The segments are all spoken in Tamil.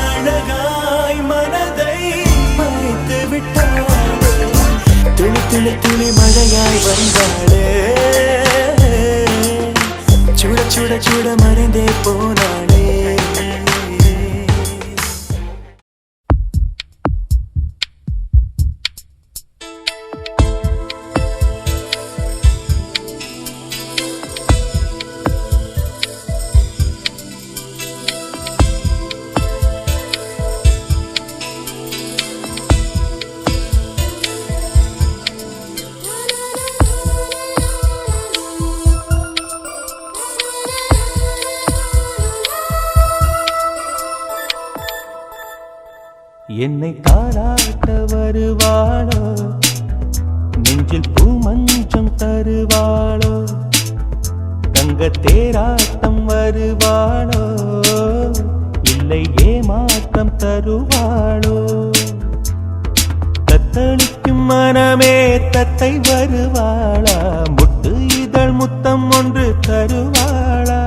அழகாய் மனதை மறைத்து விட்டாள். துளி துளி துளி மழையாய் வந்தாளே சுட சுட சுட மறைந்தே போனாளே என்னை தாராட்ட வருவாளோ நெஞ்சில் பூமஞ்சம் தருவாளோ தங்க தேராட்டம் வருவாளோ இல்லை ஏமாற்றம் தருவாளோ தத்தளிக்கும் மனமே தத்தை வருவாளா முட்டு இதழ் முத்தம் ஒன்று தருவாளா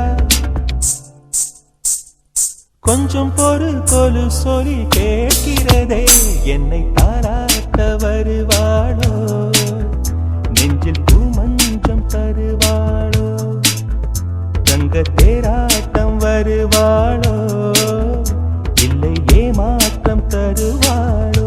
கொஞ்சம் பொறு கொலு சொல்லி கேட்கிறதே என்னை தாராட்ட வருவாளோ நெஞ்சில் பூமஞ்சம் தருவாளோ தங்க தேராட்டம் வருவாளோ இல்லை ஏமாற்றம் தருவாளோ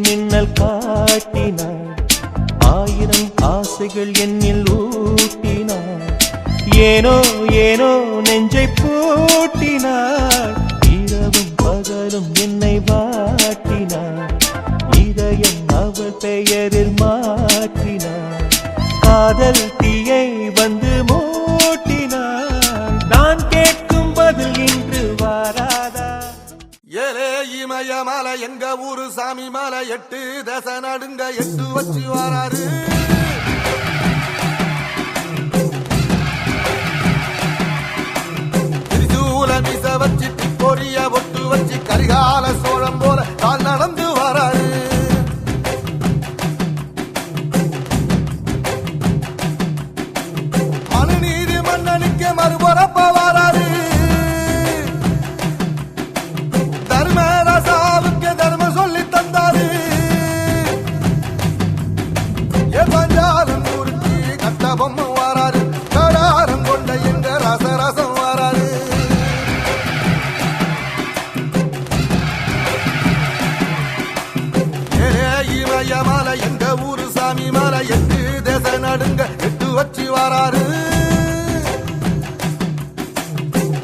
மின்னல் காட்டினார் ஆயிரம் ஆசைகள் என்னில் ஊட்டினார் ஏனோ ஏனோ நெஞ்சை பூட்டினார் இரவும் பகலும் என்னை வாட்டினார் இதயம் அவள் பெயரில் மாற்றினார் காதல் தீயை வந்து மூட்டினார் நான் கேட்கும் பதில் இன்று வாராதா ஏலே இமய மலை எங்க ஊரு சாமி மலை 8 தசை நடுங்க 8 வச்சு வராரு திருச்சூல மிச வச்சு பொரிய ஒட்டு வச்சு கரிகால சோழம் போல தான் நடந்து வராரு மனுநீதி மன்னனுக்கு மறுபரப்ப வராரு எங்க ஊரு சாமி மலை 8 தேச நடுங்க 8 வச்சு வராரு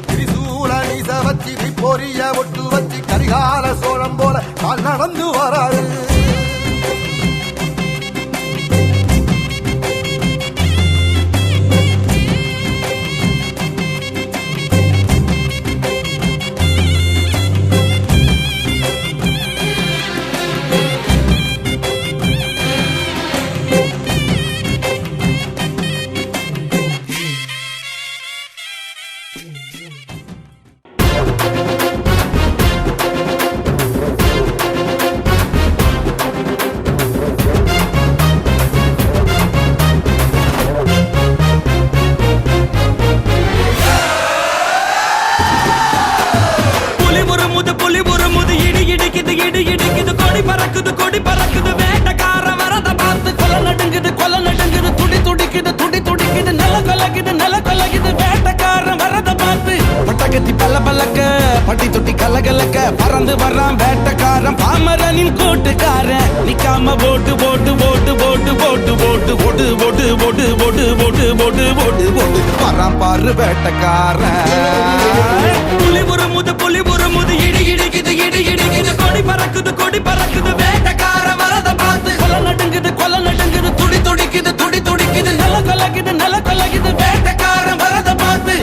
திரிசூல நீச வச்சு பொரிய ஒட்டு வச்சு கரிகால சோழம் போல கால் நடந்து வராரு கொடி பறக்குது வேட்டக்கார வரத பார்த்து கொலை நடுங்குது துடி துடிக்குது நில கொலகுது வேட்டக்கார வரத பார்த்து பட்டகத்தி பல்லக்க பட்டி தொட்டி கலகலக்க பறந்து வர்றான் வேட்டக்காரன் பாமரனின் கூட்டுக்காரன் நிக்காம போட்டு வர்றான் பாரு வேட்டக்காரன் புலி புறமுது இடி இடிக்குது கொடி பறக்குது வேட்டக்கார வரத பார்த்து கொலை நடுங்குது துடி துடிக்குது நில கொலகுது வேட்டக்கார வரத பார்த்து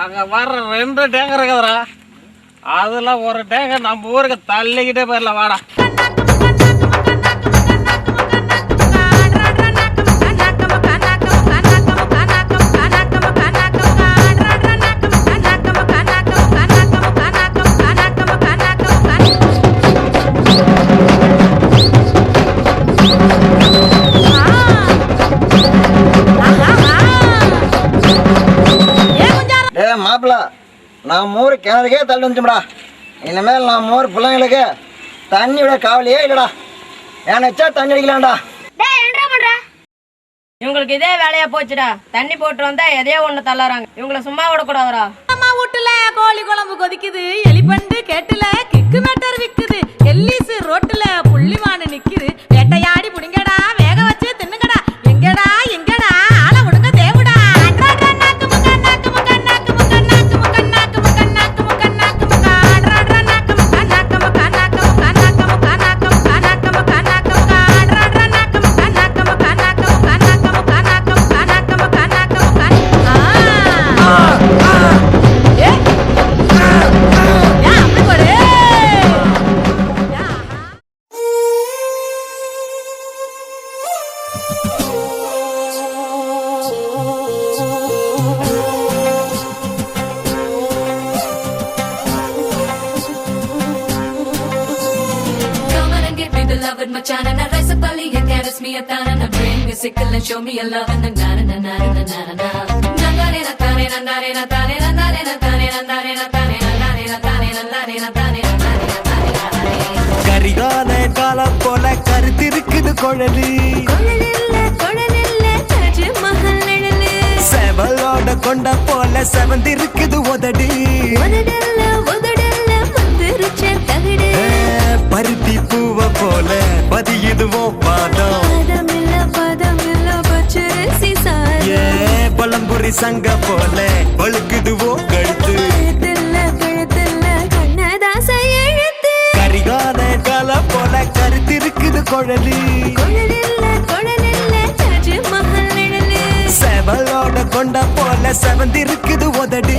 அங்க வர்ற 2 டேங்கர் இருக்குதுடா. அதுல ஒரு டேங்கர் நம்ம ஊருக்கு தள்ளிக்கிட்டே போயிடலாம் வாடா. மாப்பிள்ள நம்ம ஊர் கிணறுக்கே தள்ளி வந்துச்சுடா. இனிமேல் நம்ம ஊர் பிள்ளைங்களுக்கு தண்ணி விட கவலையே இல்லடா. ஏன்னாச்சா தண்ணி அடிக்கலாம்டா. இவங்களுக்கு இதே வேலையா போச்சுடா. தண்ணி போட்டு வந்தா எதையோ ஒண்ணு தள்ளாராங்க. இவங்கள சும்மா விடக்கூடாதுடா. அம்மா வீட்டுல கோழி குழம்பு கொதிக்குது, எலிபண்டு கேட்டுல கிக்கு மேட்டர் விக்குது, எல்லிசு ரோட்டுல புள்ளிமானு நிக்குது. வேட்டையாடி புடிங்கடா, வேக வச்சு தின்னுங்கடா. எங்கடா எங்கடா ஆள விடுங்க தேவுடா. Machan and I rise up early and caress me a tan and I bring me sickle and show me a love and na na na na na na na na na na tane na na na tane na na na tane na na na tane na na na tane na na na tane na na Karikala காலம் போல கருத்திருக்குது குழலு கொழலில்ல தாஜ்மஹல் நிழலு செவலோட கொண்ட போல செவந்திருக்குது உதடு பருத்தி பூவ போல பதியுதுவோ பாதம் பழம்புரி சங்க போல பழுக்குதுவோ கழுத்து கரிகால கால போல கருத்திருக்குது குழலு செவலோட கொண்ட போல செவந்திருக்குது உதடு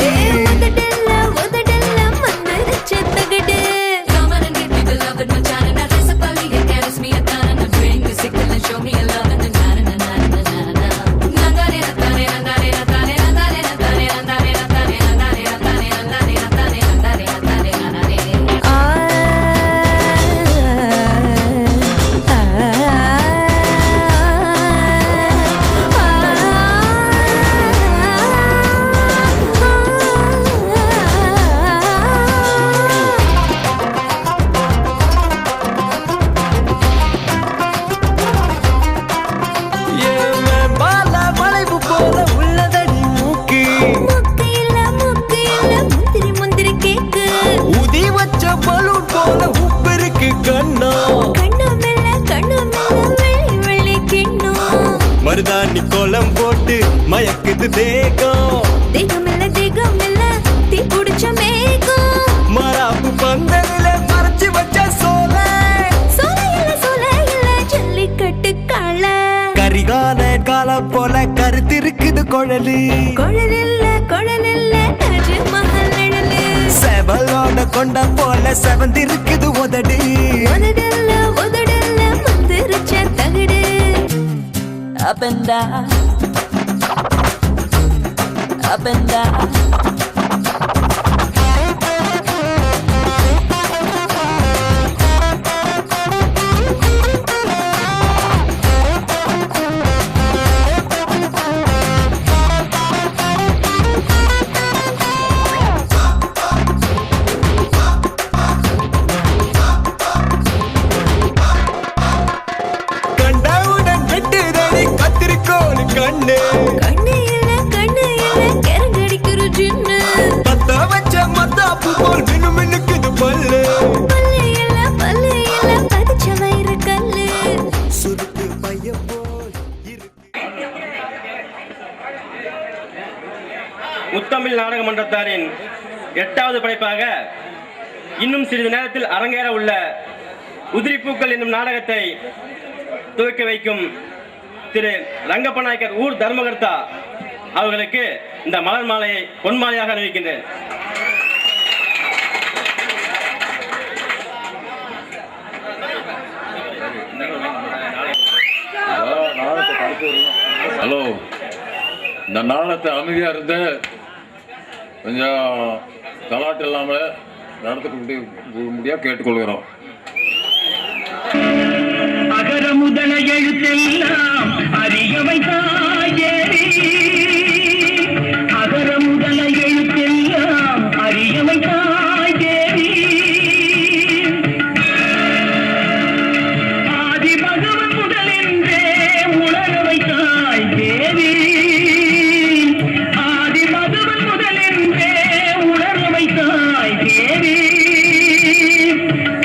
Come on and give me the love that my chana na raise up early and carries me a ton and bring the sickle and show me a love and na na na na na na na. Nandare na tane nandare na tane nandare na tane nandare na tane nandare na tane nandare na tane nandare na tane nandare. வளைவு போல உள்ளதடி மூக்கு உதி வச்ச பலூன் போல உப்பிருக்கு கண்ணா மருதாணி கோலம் போட்டு மயக்குது தேகம் மராப்பு பந்தலில மறைச்சு வச்ச சோல கரிகால கால போல கருத்திருக்குது குழலு செவலோட கொண்ட போல செவந்திருக்குது உதடு Up and down, up and down. கண்டவுடன் வெட்டுதடி கத்திரிக்கோள் கண்ணு பத்த வச்ச மத்தாப்பு போல் மினு மினுக்குது பல்லு சுருக்கு பைய போல் முத்தமிழ் நாடக மன்றத்தாரின் 8வது படைப்பாக இன்னும் சிறிது நேரத்தில் அரங்கேற உள்ள உதிரிப்பூக்கள் என்னும் நாடகத்தை துவக்கி வைக்கும் திரு ரங்கப்ப நாயக்கர் ஊர் தர்மகர்த்தா அவர்களுக்கு இந்த மலர் மாலையை பொன்மாலையாக அறிவிக்கின்றேன். ஹலோ, இந்த நாடகத்தை அமைதியா இருந்து கொஞ்சம் கலாட்டு இல்லாம நடத்த முடியா கேட்டுக்கொள்கிறோம். அகர முதல எழுத்தெல்லாம் அறியவை தாயேரி, அகர முதல எழுத்தெல்லாம் அறியவை தாயேரி, ஆதி பகவன் முதலென்றே உணரவை தாயேரி, ஆதி பகவன் முதலென்றே உணரவை தாயேரி,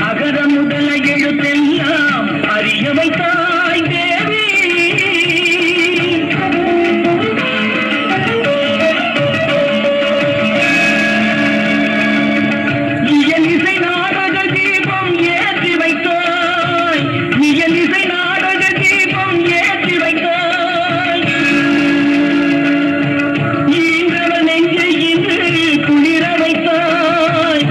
அகர முதல எழுத்தெல்லாம் அறியவை தாய் தேவி. இயலிசை நாடக தீபம் ஏற்றி வைத்தாய், இயலிசை நாடக தீபம் ஏற்றி வைத்தாய், ஈன்றவ நெஞ்சை இன்று குளிர வைத்தாய்,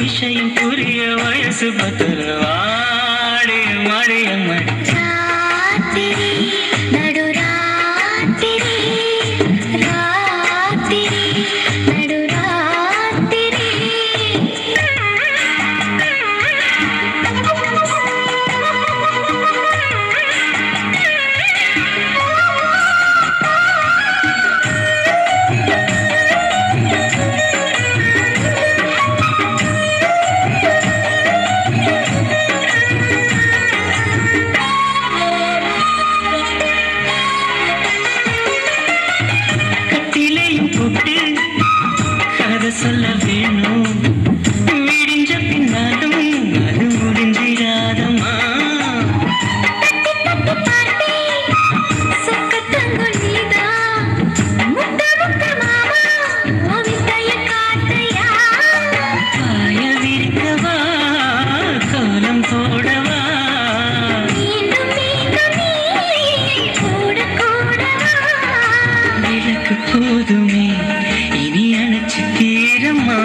விஷயம் புரிய வயசு பத்துல வாடி மடியம்மா சொல்ல வேணும் விடிஞ்ச பின்னாலும் அது முடிஞ்சிடாதம்மா பாய விரிக்கவா கோலம் போடவா விளக்கு போதுமே இனி அணைச்சு தீரம்மா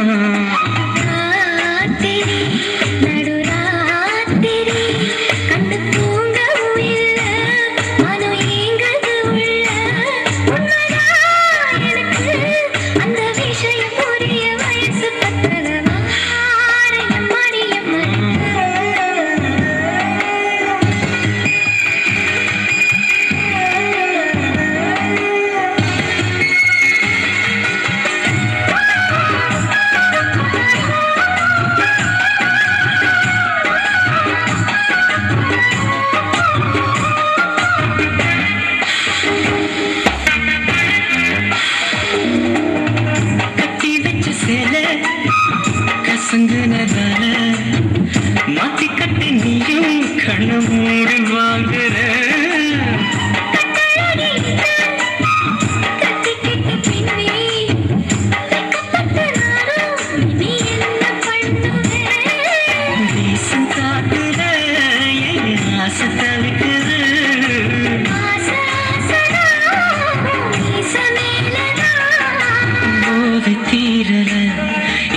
கசங்குனதால மாத்தி கட்டி நீயும் கண்ண மூடி வாங்குற வீசும் காட்டுல ஆசை தவிக்குது போதை தீரல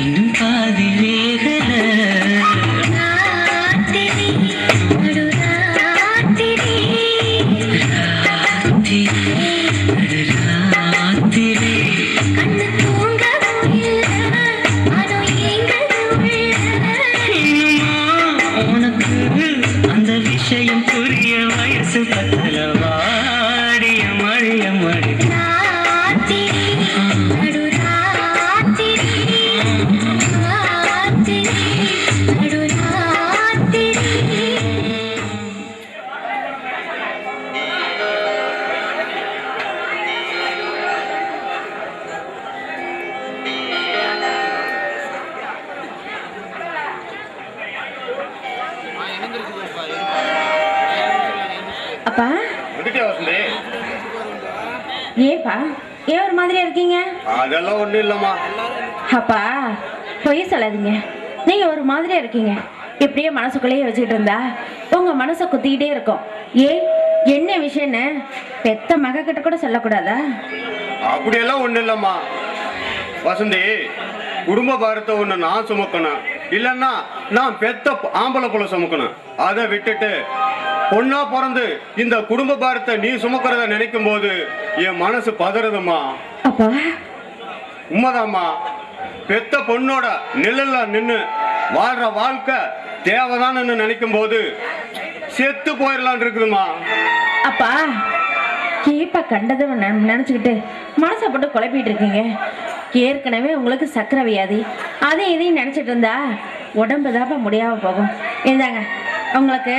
இன்னும் பாதி வேகல உனக்கு அந்த விஷயம் புரிய வயசு பத்தல வாடிய மழைய மழை அப்பா ஏப்பா ஏன் ஒரு மாதிரியா இருக்கீங்க? அதெல்லாம் ஒண்ணும் இல்லம்மா. அப்பா பொய் சொல்லாதீங்க, நீங்க ஒரு மாதிரியா இருக்கீங்க. இப்படியே மனசுக்குள்ளேயே வச்சுக்கிட்டு இருந்தா உங்க மனசை குத்திக்கிட்டே இருக்கும். என்ன விஷயம்னு பெத்த மக கிட்ட கூட சொல்லக்கூடாதா? அப்படியெல்லாம் ஒண்ணு இல்லம்மா வசந்தி. குடும்ப பாரத்தை ஒண்ணு நான் சுமக்கணும், இல்லன்னா நான் பெத்த ஆம்பளை புள்ள சுமக்கணும். அதை விட்டுட்டு பொண்ணா பிறந்து இந்த குடும்ப பாரத்தை நீ சுமக்கிறத நினைக்கும் போது என் மனசு பதறதுமா. உண்மைதாம்மா, பெத்த பொண்ணோட நிழல்ல நின்று வாழ்ற வாழ்க்கை தேவைதான்னு நினைக்கும் போது செத்து போயிடலான் இருக்குதுமா. அப்பா கேப்பா கண்டதை நினைச்சுக்கிட்டு மனசை போட்டு குழப்பிட்டு இருக்கீங்க. ஏற்கனவே உங்களுக்கு சக்கரை வியாதி, அதை இதையும் நினைச்சிட்டு இருந்தா உடம்பு தாப்பா முடியாம போகும். இருந்தாங்க உங்களுக்கு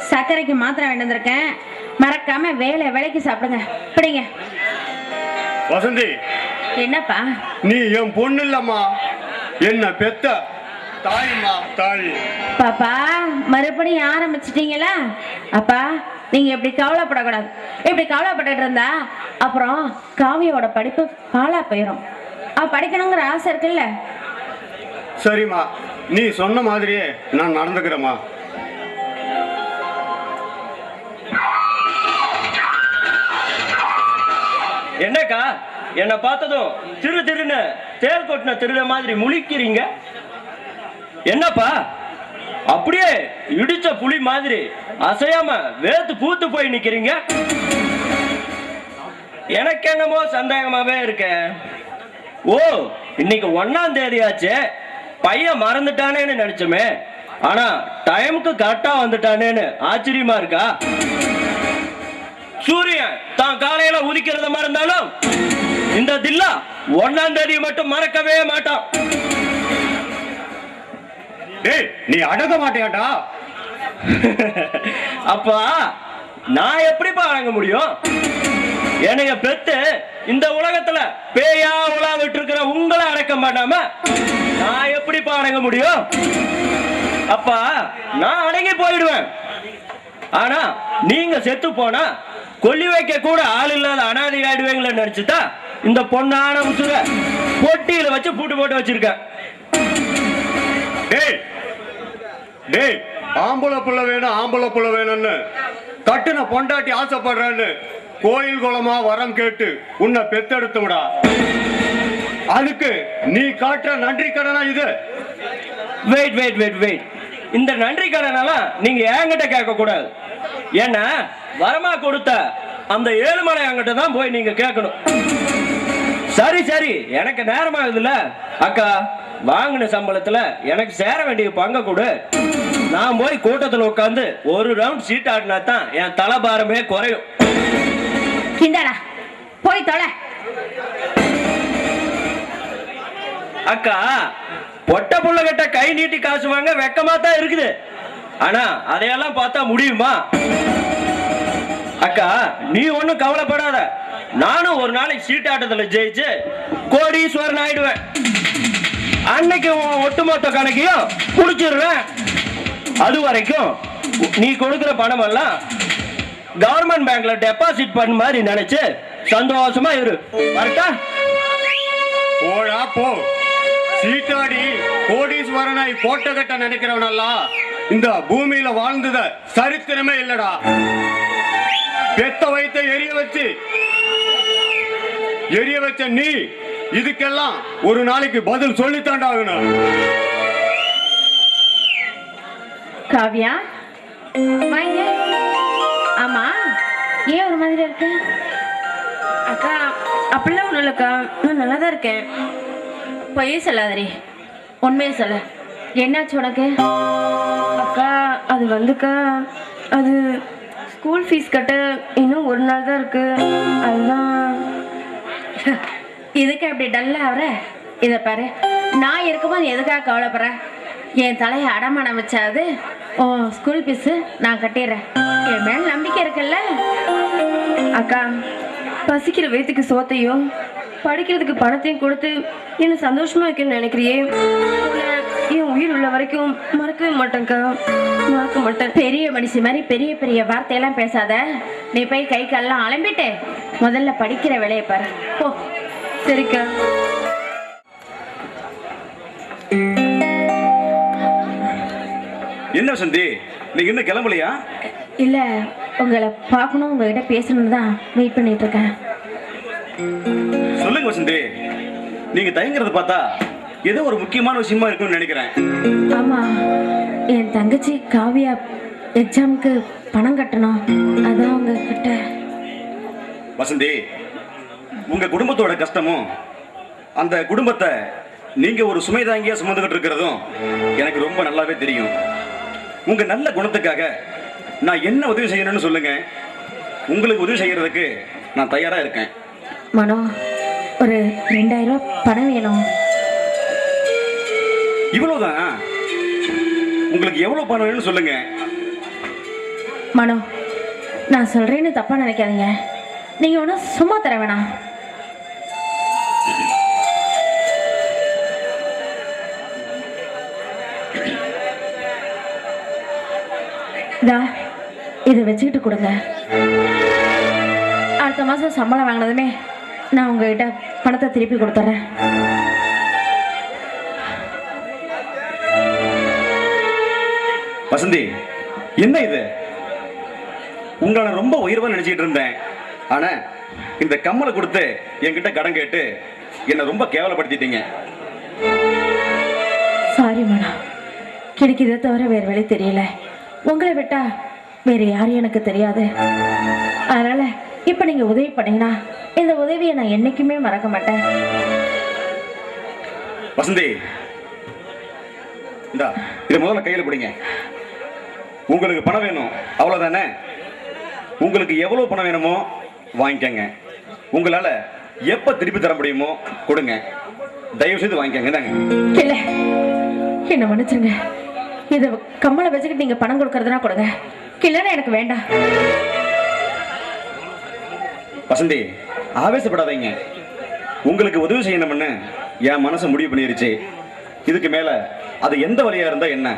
சர்க்கரைக்கு மாத்திரை வேண்டியிருக்கேன், மறக்காம வேலைக்கு சாப்பிடுங்க. பிடிங்க. வசந்தி, என்னப்பா நீ என் பொண்ணு இல்லம்மா, என்ன பெத்த தாய்மா தாய். பாப்பா மறுபடியும் ஆரம்பிச்சிட்டீங்களா? அப்பா நீங்க இப்படி கவலைப்படக்கூடாது. இப்படி கவலைப்பட்டு இருந்தா அப்புறம் காவியோட படிப்பு பாழா போயிடும். அவ படிக்கணுங்கிற ஆசை இருக்குல்ல. சரிம்மா, நீ சொன்ன மாதிரியே நான் நடந்துக்கிறேம்மா. என்னக்கா என்னை பார்த்ததும் திரு திருன்னு தேல் கொட்டின திருட மாதிரி முழிக்கிறீங்க? என்னப்பா அப்படியே இடிச்ச புலி மாதிரி அசையாம வேத்து பூத்து போய் நிக்கிறீங்க? எனக்கு என்னமோ சந்தேகமாவே இருக்க. ஓ, இன்னைக்கு 1ஆம் தேதி ஆச்சு, பையன் மறந்துட்டானேன்னு நினைச்சோமே, ஆனா டைமுக்கு கரெக்டா வந்துட்டானேன்னு ஆச்சரியமா இருக்கா? சூரியன் தான் காலையில உதிக்கிறத மறந்தாலும் இந்த தில்லா 1ஆம் தேதி மட்டும் மறக்கவே மாட்டான். டேய், நீ அடங்க மாட்டியாடா? அப்பா நான் எப்படிப்பா அடங்க முடியும்? என்னைய பெத்து இந்த உலகத்துல பேயா உலாவிட்டு இருக்கிற உங்களை அடக்க மாட்டாம நான் எப்படிப்பா அடங்க முடியும்? அப்பா நான் அடங்கி போயிடுவேன். ஆனா நீங்க செத்து போனா கொல்லி வைக்க கூட ஆள் இல்லாத அனாதை ஆயிடுவீங்களன்னு நினைச்சுதான் இந்த பொண்ணான உசுர பொட்டியில வச்சு பூட்டு போட்டு வச்சிருக்கேன். டேய் டேய், ஆம்பளை புள்ள வேணும் ஆம்பளை புள்ள வேணும்னு கட்டுன பொண்டாட்டி ஆசைப்படுறேன்னு கோயில் குளமா வரம் கேட்டு உன்னை பெத்தெடுத்துடா. அதுக்கு நீ காட்டுற நன்றி கடனா இது? வெயிட் வெயிட் வெயிட் வெயிட், இந்த நன்றி கடனெல்லாம் நீங்க என்கிட்ட கேட்க கூடாது. ஏன்னா வரமா கொடுத்த அந்த ஏழுமலை அங்கிட்ட தான் போய் நீங்க கேட்கணும். சரி சரி, எனக்கு நேரமாகுதுல்ல. அக்கா, வாங்கின சம்பளத்துல எனக்கு சேர வேண்டிய பங்க கொடு. நான் போய் கூட்டத்துல உட்காந்து ஒரு ரவுண்ட் சீட் ஆடினா தான் என் தலைபாரமே குறையும். இந்தாடா போய் தொலை. அக்கா, பொட்ட புள்ள கிட்ட கை நீட்டி காசு வாங்க வெக்கமா தான் இருக்குது. ஆனா அதையெல்லாம் பார்த்தா முடியுமா? அக்கா, நீ ஒண்ணும் கவலைப்படாத. நானும் ஒரு நாளைக்கு சீட்டாட்டத்துல ஜெயிச்சு கோடீஸ்வரன் ஆயிடுவேன். அன்னைக்கு ஒட்டுமொத்த கணக்கையும் குடிச்சிருவேன். அது வரைக்கும் நீ கொடுக்கிற பணம் எல்லாம் கவர்மெண்ட் பேங்க்ல டெபாசிட் பண்ண மாதிரி நினைச்சு சந்தோஷமா இரு. வரட்டா? போடா போ. சீட்டாடி கோடீஸ்வரனாய் கோட்டை கட்ட நினைக்கிறவனெல்லாம் இந்த பூமியில வாழ்ந்தத சரித்திரமே இல்லடா. பெத்த வயித்தை எரிய வச்ச நீ இதுக்கெல்லாம் ஒரு நாளைக்கு பதில் சொல்லித்தாண்டாகணும். காவியா வாங்க. ஆமா, ஏன் ஒரு மாதிரி இருக்கு? அக்கா அப்படிலாம் ஒன்றும் இல்லைக்கா, நான் நல்லா தான் இருக்கேன். பொய்யே சொல்லாதரி, உண்மையை சொல்ல. என்னாச்சு உனக்கு? அக்கா அது வந்துக்கா, அது ஸ்கூல் ஃபீஸ் கட்ட இன்னும் ஒரு நாள் தான் இருக்கு. அதுதான். இதுக்கு அப்படி டல்லா ஆகிற? இதை பாரு, நான் இருக்கும்போது எதுக்காக கவலைப்படுற? என் தலையை அடமானம் வச்சாது ஓ ஸ்கூல் ஃபீஸு நான் கட்டிடுறேன். என் மேலே நம்பிக்கை இருக்குல்ல? அக்கா, பசிக்கிற வயிற்றுக்கு சோத்தையும் படிக்கிறதுக்கு பணத்தையும் கொடுத்து என்ன சந்தோஷமா இருக்குன்னு நினைக்கிறியே, என் உயிர் உள்ள வரைக்கும் மறக்கவே மாட்டேங்க்கா, மறக்க மாட்டேன். பெரிய மனுஷி மாதிரி பெரிய பெரிய வார்த்தையெல்லாம் பேசாத. நீ போய் கை காலெல்லாம் அலம்பிட்டு முதல்ல படிக்கிற வேலையை பாரு. ஓ சரிக்கா. என்ன வசந்தி, நீங்க இன்னும் கிளம்பலையா? இல்லை, உங்களை பார்க்கணும், உங்ககிட்ட பேசணும்னு தான் வெயிட் பண்ணிட்டு இருக்கேன். சொல்லுங்க வசந்தி, நீங்க தயங்குறத பார்த்தா ஏதோ ஒரு முக்கியமான விஷயமா இருக்குன்னு நினைக்கிறேன். ஆமா, என் தங்கச்சி காவியா எக்ஸாமுக்கு பணம் கட்டணும், அதான் உங்ககிட்ட. வசந்தி, உங்க குடும்பத்தோட கஷ்டமும் அந்த குடும்பத்தை நீங்க ஒரு சுமை தாங்கியா சுமந்துகிட்டு இருக்கிறதும் எனக்கு ரொம்ப நல்லாவே தெரியும். உங்க நல்ல குணத்துக்காக நான் என்ன உதவி செய்யணும்னு சொல்லுங்க, உங்களுக்கு உதவி செய்யறதுக்கு நான் தயாரா இருக்கேன். மனோ, ஒரு 2000 ரூபாய் பணம் வேணும். இவ்வளவுதான்? உங்களுக்கு எவ்வளவு பணம் வேணும்னு சொல்லுங்க. மனோ, நான் சொல்றேன்னு தப்பா நினைக்காதீங்க, நீங்க ஒன்றும் சும்மா தர வேணாம். இதை வச்சுக்கிட்டு கொடுங்க. அடுத்த மாதம் சம்பளம் வாங்கினதுமே நான் உங்ககிட்ட பணத்தை திருப்பி கொடுத்துட்றேன். வசந்தி, என்ன இது? உங்களை ரொம்ப உயர்வா நினைச்சிட்டு இருந்தேன். ஆனா இந்த கம்மலை கொடுத்து என்கிட்ட கடன் கேட்டு என்ன ரொம்ப கேவலப்படுத்திட்டீங்க. சாரி மனா, எனக்கு இதை தவிர வேறு வழி தெரியல. உங்களை விட்டா வேறு யாரும் எனக்கு தெரியாது. அதனால இப்போ நீங்கள் உதவி பண்ணீங்கன்னா இந்த உதவியை நான் என்னைக்குமே மறக்க மாட்டேன். வசந்தி, இந்தா இதை முதல்ல கையில் பிடிங்க. உங்களுக்கு பணம் வேணும் அவ்வளோதானே? உங்களுக்கு எவ்வளோ பணம் வேணுமோ வாங்கிக்கங்க. உங்களால் எப்போ திருப்பி தர முடியுமோ கொடுங்க. தயவு செய்து வாங்கிக்கங்க. தாங்க இல்லை, என்ன மன்னிச்சிருங்க. இதை கம்மலை வச்சுக்கிட்டு நீங்கள் பணம் கொடுக்கறதுனா கொடுங்க, இல்லைன்னா எனக்கு வேண்டாம். வசந்தி, ஆவேசப்படாதீங்க. உங்களுக்கு உதவி செய்யணும்னு என் மனசை முடிவு பண்ணிருச்சு. இதுக்கு மேல அது எந்த வழியா இருந்தா என்ன?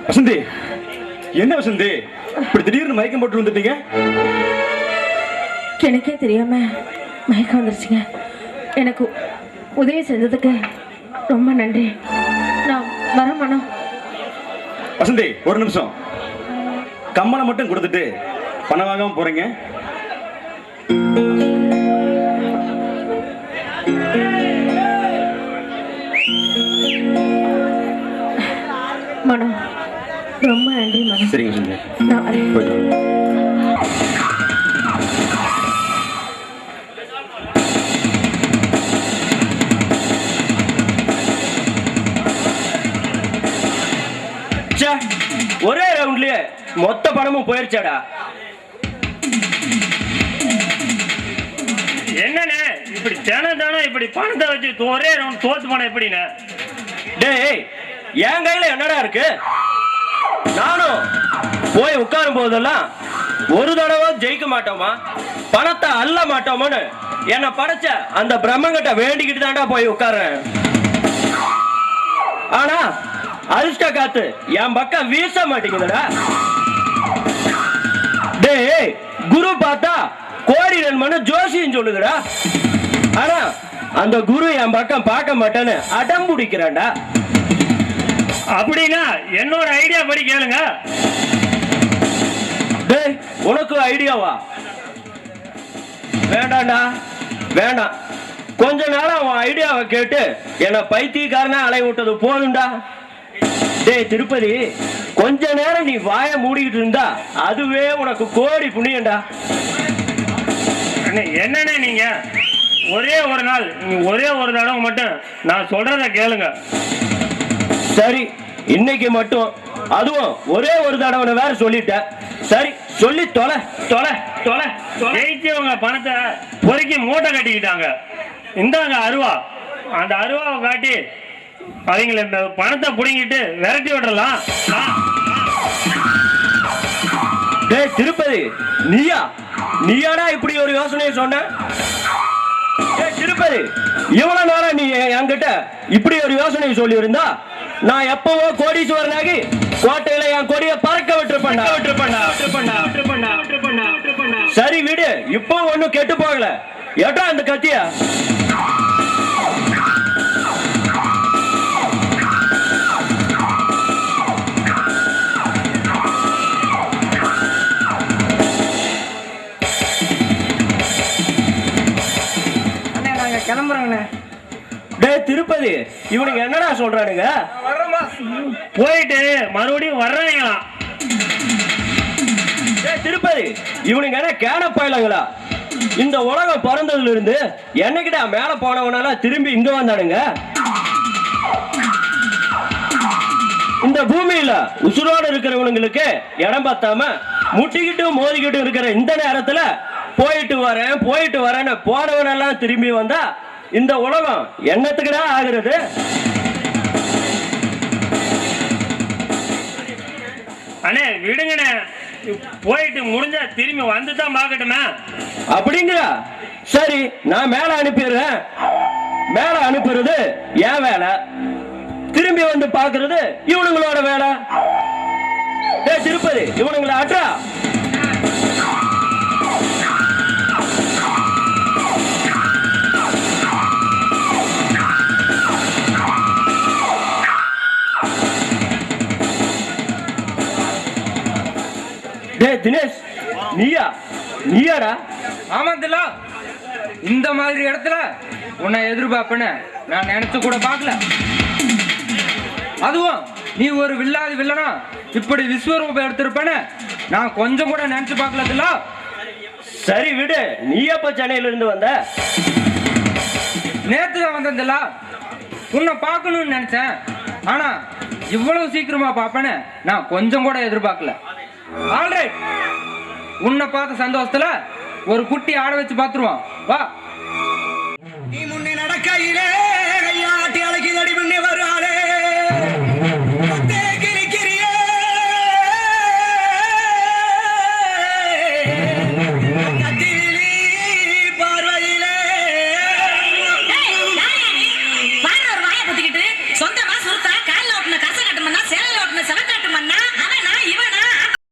வசந்தி, என்ன வசந்தி இப்படி திடீர்னு மயக்கம் போட்டு வந்துட்டீங்க? எனக்கே தெரியாம மயக்கம் வந்துருச்சுங்க. எனக்கு உதவி செஞ்சதுக்கு ரொம்ப நன்றி. நான் வர மனம். வசந்தி, ஒரு நிமிஷம். கம்மலை மட்டும் கொடுத்துட்டு பணம் வாங்காம போறீங்க? மனம், ரொம்ப நன்றி மனம். சரிங்க வசந்தி, நான் வரேன். ஒரே ரவுண்ட்லயே மொத்த பணமும் போயிருச்சாடா. என்னண்ணே இப்படி தானே இப்படி பணத்தை வச்சு ஒரே ரவுண்ட் தோத்து போன எப்படின்னு? டேய், என் கையில என்னடா இருக்கு? நானும் போய் உட்காரும் போதெல்லாம் ஒரு தடவை ஜெயிக்க மாட்டோமா, பணத்தை அள்ள மாட்டோமான்னு என்ன படைச்ச அந்த பிரம்மங்கிட்ட வேண்டிக்கிட்டு தாண்டா போய் உட்கார்றேன். ஆனா அதிர்ஷ்ட காத்து என் பக்கம் வீச மாட்டேங்குதுடா. டேய், குரு பார்த்தா கோடி நன்மனு ஜோசியம் சொல்லுதுடா. ஆனா அந்த குரு என் பக்கம் பார்க்க மாட்டேன்னு அடம் பிடிக்கிறான்டா. அப்படின்னா என்னோட ஐடியா படி கேளுங்க. டேய், உனக்கு ஐடியாவா? வேண்டாம்டா, வேண்டாம். கொஞ்ச நாளா உன் ஐடியாவை கேட்டு என்ன பைத்தியக்காரனா அலை விட்டது போதும்டா. டேய் திருப்பதி, கொஞ்ச நேரம் நீ வாயை மூடிக்கிட்டு இருந்தா அதுவே உனக்கு கோடி புண்ணியம்டா. என்னன்னு நீங்க ஒரே ஒரு நாள், ஒரே ஒரு தடவை மட்டும் நான் சொல்றத கேளுங்க. சரி, இன்னைக்கு மட்டும், அதுவும் ஒரே ஒரு தடவை வேற சொல்லிட்ட. சரி, சொல்லி தொலை தொலை தொலை. ஜெயிச்சவங்க பணத்தை பொறுக்கி மூட்டை கட்டிக்கிட்டாங்க. இந்தாங்க அருவா. அந்த அருவாவை காட்டி அவங்கள இந்த பணத்தை புடிங்கிட்டு விரட்டி விடலாம். டேய் திருப்பதி, நீயாடா இப்படி ஒரு யோசனையை சொன்ன? டேய் திருப்பதி, இவ்வளவு நாளா நீ என்கிட்ட இப்படி ஒரு யோசனையை சொல்லி இருந்தா நான் எப்பவோ கோடீஸ்வரனாகி கோட்டையில என் கொடியை பறக்க விட்டுருப்பேன்டா. சரி விடு, இப்போ ஒண்ணும் கெட்டு போகல. ஏட்டா அந்த கத்திய? கிளம்புறாங்கண்ணே. டேய் திருப்பதி, இவனுக்கு என்னடா சொல்றானுங்க? போயிட்டு மறுபடியும் வர்றாங்களாம். டேய் திருப்பதி, இவனுக்கு என்ன கேன பயிலங்களா? இந்த உலகம் பிறந்ததுல இருந்து என்னைக்கிட்ட மேல போனவனால திரும்பி இங்க வந்தானுங்க. இந்த பூமியில உசுரோடு இருக்கிறவங்களுக்கு இடம் பார்த்தாம முட்டிக்கிட்டு மோதிக்கிட்டு இருக்கிற இந்த நேரத்துல போயிட்டு வரேன்னு போனவனெல்லாம் திரும்பி வந்தா இந்த உலகம் என்னத்துக்குடா ஆகுறது? அண்ணே விடுங்கண்ணே, போயிட்டு முடிஞ்சா திரும்பி வந்து தான் பார்க்கட்டுமே. அப்படிங்கிற? சரி, நான் மேல அனுப்பிடுறேன். மேல அனுப்புறது என் வேலை, திரும்பி வந்து பாக்குறது இவனுங்களோட வேலை. திருப்பதி இவனுங்களை ஆற்றா. தினேஷ் நீயாடா? ஆமா தில்லா, இந்த மாதிரி இடத்துல உன்னை எதிர்பார்ப்பேன்னு நான் நினைச்சு கூட பார்க்கல. அதுவும் நீ ஒரு வில்லாதி வில்லனா இப்படி விஸ்வரூபம் எடுத்திருப்பேன்னு நான் கொஞ்சம் கூட நினைச்சு பார்க்கல தில்லா. சரி விடு, நீ எப்ப சென்னையில இருந்து வந்த? நேத்து தான் வந்தேன் தில்லா. உன்னை பார்க்கணும்னு நினைச்சேன், ஆனா இவ்வளவு சீக்கிரமா பார்ப்பேன்னு நான் கொஞ்சம் கூட எதிர்பார்க்கல. ஆல்ரைட், உன்னை பார்த்த சந்தோஷத்துல ஒரு குட்டி ஆட வச்சு பார்த்துருவான். வா. நீ முன்னே நடக்கையிலே